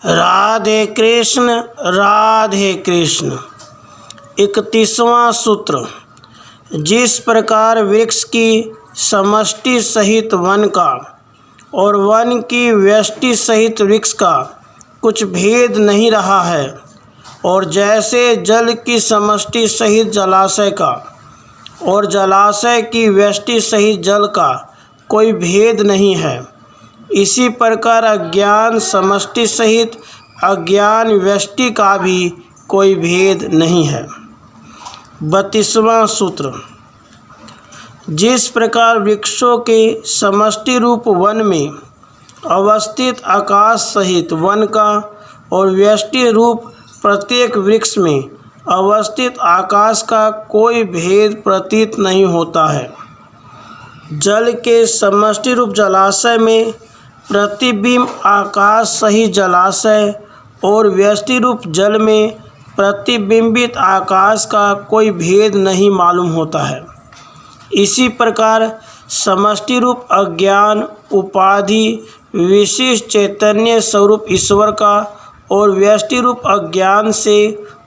राधे कृष्ण राधे कृष्ण। 31वां सूत्र। जिस प्रकार वृक्ष की समष्टि सहित वन का और वन की व्यष्टि सहित वृक्ष का कुछ भेद नहीं रहा है, और जैसे जल की समष्टि सहित जलाशय का और जलाशय की व्यष्टि सहित जल का कोई भेद नहीं है, इसी प्रकार अज्ञान समष्टि सहित अज्ञान व्यष्टि का भी कोई भेद नहीं है। 32वां सूत्र। जिस प्रकार वृक्षों के समष्टि रूप वन में अवस्थित आकाश सहित वन का और व्यष्टि रूप प्रत्येक वृक्ष में अवस्थित आकाश का कोई भेद प्रतीत नहीं होता है, जल के समष्टि रूप जलाशय में प्रतिबिंब आकाश सहित जलाशय और व्यष्टि रूप जल में प्रतिबिंबित आकाश का कोई भेद नहीं मालूम होता है। इसी प्रकार समष्टि रूप अज्ञान उपाधि विशिष्ट चैतन्य स्वरूप ईश्वर का और व्यष्टि रूप अज्ञान से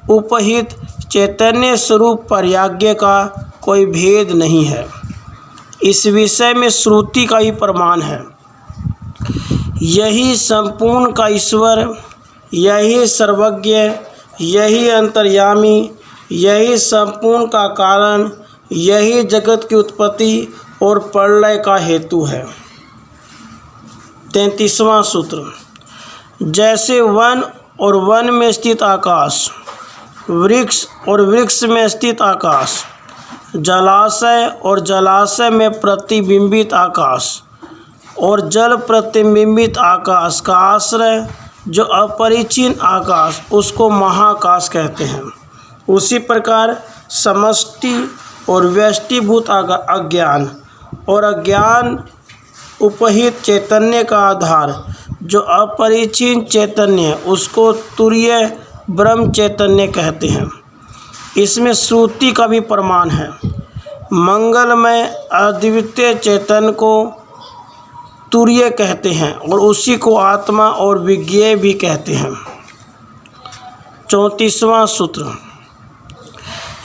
उपहित चैतन्य स्वरूप पर्याज्ञ का कोई भेद नहीं है। इस विषय में श्रुति का ही प्रमाण है। यही संपूर्ण का ईश्वर, यही सर्वज्ञ, यही अंतर्यामी, यही संपूर्ण का कारण, यही जगत की उत्पत्ति और प्रलय का हेतु है। 33वां सूत्र। जैसे वन और वन में स्थित आकाश, वृक्ष और वृक्ष में स्थित आकाश, जलाशय और जलाशय में प्रतिबिंबित आकाश और जल प्रतिबिंबित आकाश का आश्रय जो अपरिचिन्न आकाश, उसको महाकाश कहते हैं, उसी प्रकार समष्टि और व्यष्टिभूत अज्ञान और अज्ञान उपहित चैतन्य का आधार जो अपरिचिन्न चैतन्य, उसको तुरीय ब्रह्म चैतन्य कहते हैं। इसमें श्रुति का भी प्रमाण है। मंगलमय अद्वितीय चैतन्य को तुरीय कहते हैं और उसी को आत्मा और विज्ञेय भी कहते हैं। 34वां सूत्र।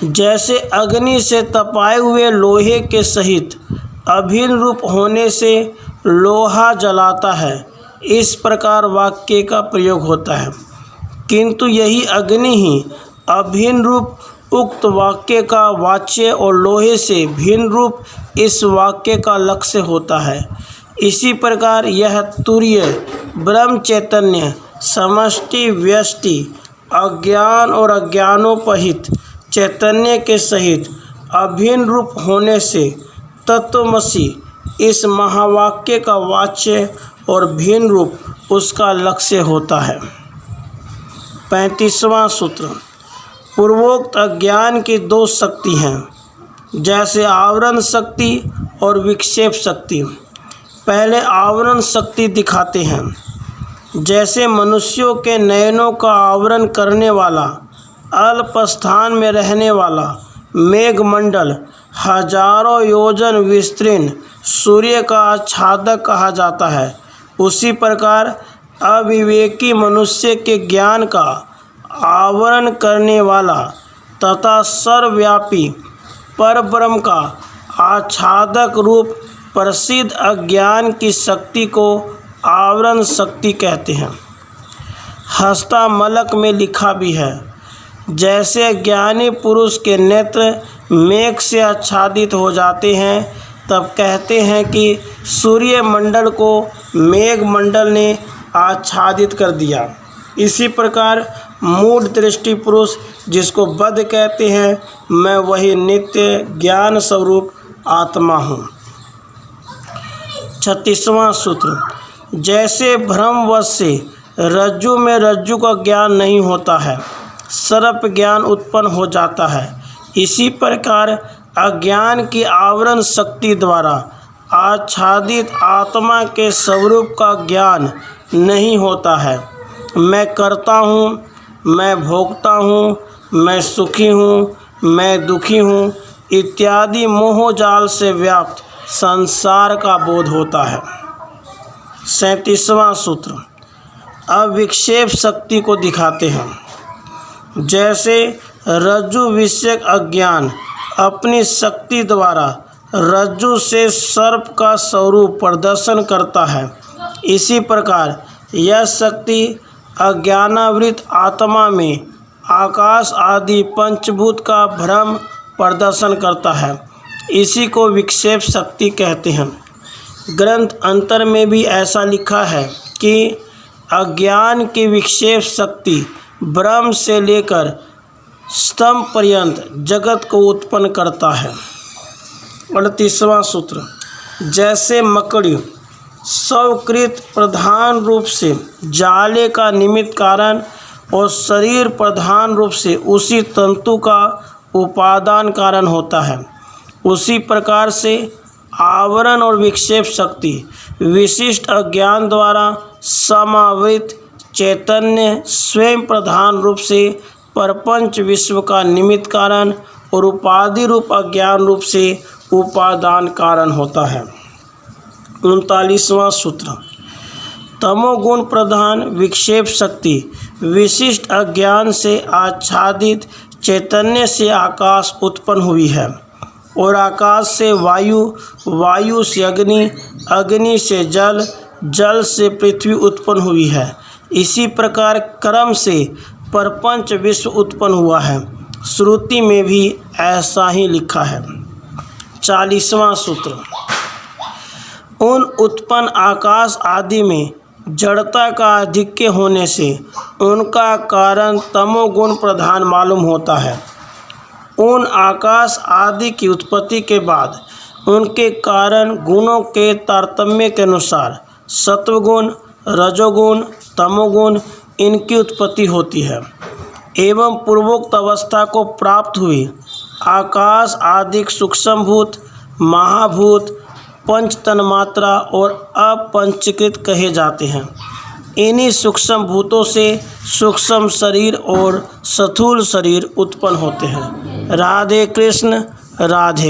जैसे अग्नि से तपाए हुए लोहे के सहित अभिन्न रूप होने से लोहा जलाता है, इस प्रकार वाक्य का प्रयोग होता है, किंतु यही अग्नि ही अभिन्न रूप उक्त वाक्य का वाच्य और लोहे से भिन्न रूप इस वाक्य का लक्ष्य होता है। इसी प्रकार यह तुरीय ब्रह्म चैतन्य समष्टि व्यष्टि अज्ञान और अज्ञानोपहित चैतन्य के सहित अभिन्न रूप होने से तत्वमसि इस महावाक्य का वाच्य और भिन्न रूप उसका लक्ष्य होता है। 35वां सूत्र। पूर्वोक्त अज्ञान की दो शक्ति हैं, जैसे आवरण शक्ति और विक्षेप शक्ति। पहले आवरण शक्ति दिखाते हैं। जैसे मनुष्यों के नयनों का आवरण करने वाला अल्प स्थान में रहने वाला मेघमंडल हजारों योजन विस्तीर्ण सूर्य का आच्छादक कहा जाता है, उसी प्रकार अविवेकी मनुष्य के ज्ञान का आवरण करने वाला तथा सर्वव्यापी परब्रह्म का आच्छादक रूप प्रसिद्ध अज्ञान की शक्ति को आवरण शक्ति कहते हैं। हस्तामलक में लिखा भी है, जैसे ज्ञानी पुरुष के नेत्र मेघ से आच्छादित हो जाते हैं, तब कहते हैं कि सूर्य मंडल को मेघ मंडल ने आच्छादित कर दिया। इसी प्रकार मूढ़ दृष्टि पुरुष, जिसको बद्ध कहते हैं, मैं वही नित्य ज्ञान स्वरूप आत्मा हूँ। 36वां सूत्र। जैसे भ्रमवश से रज्जु में रज्जु का ज्ञान नहीं होता है, सर्प ज्ञान उत्पन्न हो जाता है, इसी प्रकार अज्ञान की आवरण शक्ति द्वारा आच्छादित आत्मा के स्वरूप का ज्ञान नहीं होता है। मैं करता हूँ, मैं भोगता हूँ, मैं सुखी हूँ, मैं दुखी हूँ इत्यादि मोहजाल से व्याप्त संसार का बोध होता है। 37वां सूत्र। अविक्षेप शक्ति को दिखाते हैं। जैसे रज्जु विषयक अज्ञान अपनी शक्ति द्वारा रज्जु से सर्प का स्वरूप प्रदर्शन करता है, इसी प्रकार यह शक्ति अज्ञानावृत आत्मा में आकाश आदि पंचभूत का भ्रम प्रदर्शन करता है। इसी को विक्षेप शक्ति कहते हैं। ग्रंथ अंतर में भी ऐसा लिखा है कि अज्ञान की विक्षेप शक्ति ब्रह्म से लेकर स्तंभ पर्यंत जगत को उत्पन्न करता है। 38वां सूत्र, जैसे मकड़ी स्वकृत प्रधान रूप से जाले का निमित्त कारण और शरीर प्रधान रूप से उसी तंतु का उपादान कारण होता है, उसी प्रकार से आवरण और विक्षेप शक्ति विशिष्ट अज्ञान द्वारा समावृत चैतन्य स्वयं प्रधान रूप से प्रपंच विश्व का निमित्त कारण और उपाधि रूप अज्ञान रूप से उपादान कारण होता है। 39वां सूत्र, तमोगुण प्रधान विक्षेप शक्ति विशिष्ट अज्ञान से आच्छादित चैतन्य से आकाश उत्पन्न हुई है और आकाश से वायु, वायु से अग्नि, अग्नि से जल, जल से पृथ्वी उत्पन्न हुई है। इसी प्रकार क्रम से प्रपंच विश्व उत्पन्न हुआ है। श्रुति में भी ऐसा ही लिखा है। 40वां सूत्र, उन उत्पन्न आकाश आदि में जड़ता का आधिक्य होने से उनका कारण तमोगुण प्रधान मालूम होता है। उन आकाश आदि की उत्पत्ति के बाद उनके कारण गुणों के तारतम्य के अनुसार सत्वगुण, रजोगुण, तमोगुण इनकी उत्पत्ति होती है एवं पूर्वोक्त अवस्था को प्राप्त हुई आकाश आदि सूक्ष्मभूत, महाभूत, पंच तन्मात्रा और अपंचीकृत कहे जाते हैं। इन्हीं सूक्ष्म भूतों से सूक्ष्म शरीर और स्थूल शरीर उत्पन्न होते हैं। राधे कृष्ण, राधे।